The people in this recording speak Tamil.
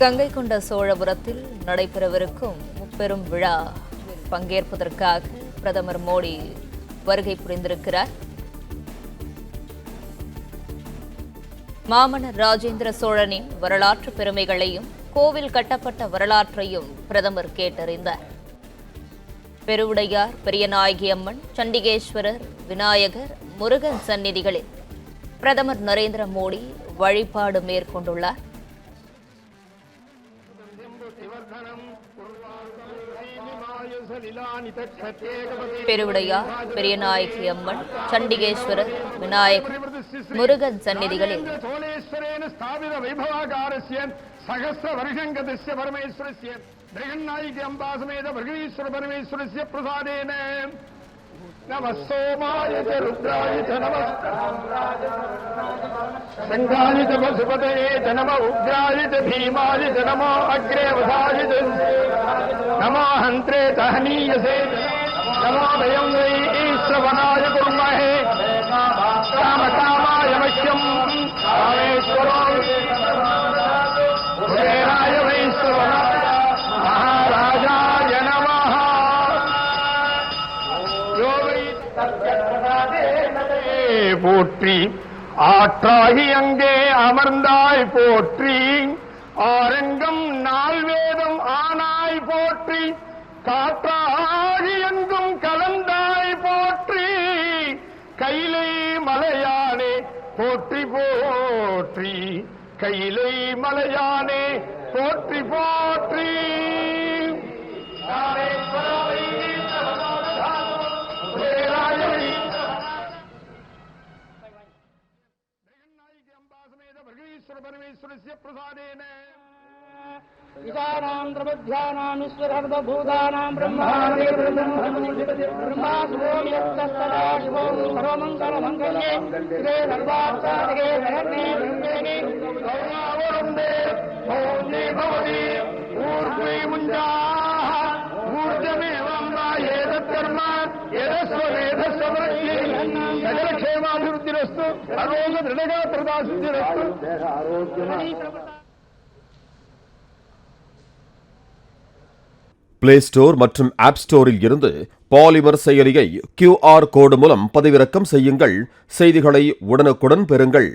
கங்கை கொண்ட சோழபுரத்தில் நடைபெறவிருக்கும் முப்பெரும் விழா பங்கேற்பதற்காக பிரதமர் மோடி வருகை புரிந்திருக்கிறார். மாமன்னர் ராஜேந்திர சோழனின் வரலாற்று பெருமைகளையும் கோவில் கட்டப்பட்ட வரலாற்றையும் பிரதமர் கேட்டறிந்தார். பெருவுடையார், பெரியநாயகி அம்மன், சண்டிகேஸ்வரர், விநாயகர், முருகன் சந்நிதிகளில் பிரதமர் நரேந்திர மோடி வழிபாடு மேற்கொண்டுள்ளார். பெருவுடையார், பெரியநாயகி அம்மன், சண்டிகேஸ்வரர், விநாயகர், முருகன் சந்நிதிகளில் சகஸ்ர வருஷங்கதஸ்ய பரமேஸ்வரஸ்ய ஜெகநாயகி அம்பாசமேத பரமேஸ்வர பரமேஸ்வரஸ்ய பிரசாதேன நமः சோமாய ச ருத்ராய ச நமः சங்காய ச வசுபதயே ச நமः உக்ராய ச பீமாய ச நமோ அக்ரே வசாய ச நமோ ஹந்த்ரே தஹனீயசே நமோ வயம் வை ஈஸ்வரவனாய குர்மஹே காமகாமாய மஹ்யம் காமேஸ்வரோ மகாராஜாய நமः. போற்றி ஆற்றாகி அங்கே அமர்ந்தாய் போற்றி, ஆரங்கம் நால்வேதம் ஆனாய் போற்றி, காற்றாகி எங்கும் கலந்தாய் போற்றி, கைலை மலையானே போற்றி போற்றி, கைலை மலையானே போற்றி போற்றி. பரமேஸ்வரஸ்ய பிரசாதேன ஈசானாம் பிரபத்யானாம் ஈஸ்வரர்வபூதானாம் பிரம்மாணே பிரம்மாசுவோமியத்தஸ்ததா சிவோம் சர்வமங்கலமங்கல்யே ஸ்ரீ சர்வார்த்தாதிகே சரண்யே பிரம்மேணி கௌரவந்தே ஓம்னே பவதி ஊர்வை முஞ்சாஹ ஊர்ஜமேவம்பா ஏதத்கர்ம ஏதஸ்வவேதஸ்வரஸ்யே சகலக்ஷேமாபிவிருத்திரஸ்து அரோக திருடகா பிரதாசித்திரஸ்து. பிளே ஸ்டோர் மற்றும் ஆப் ஸ்டோரில் இருந்து பாலிமர் செயலியை QR கோடு மூலம் பதிவிறக்கம் செய்யுங்கள். செய்திகளை உடனுக்குடன் பெறுங்கள்.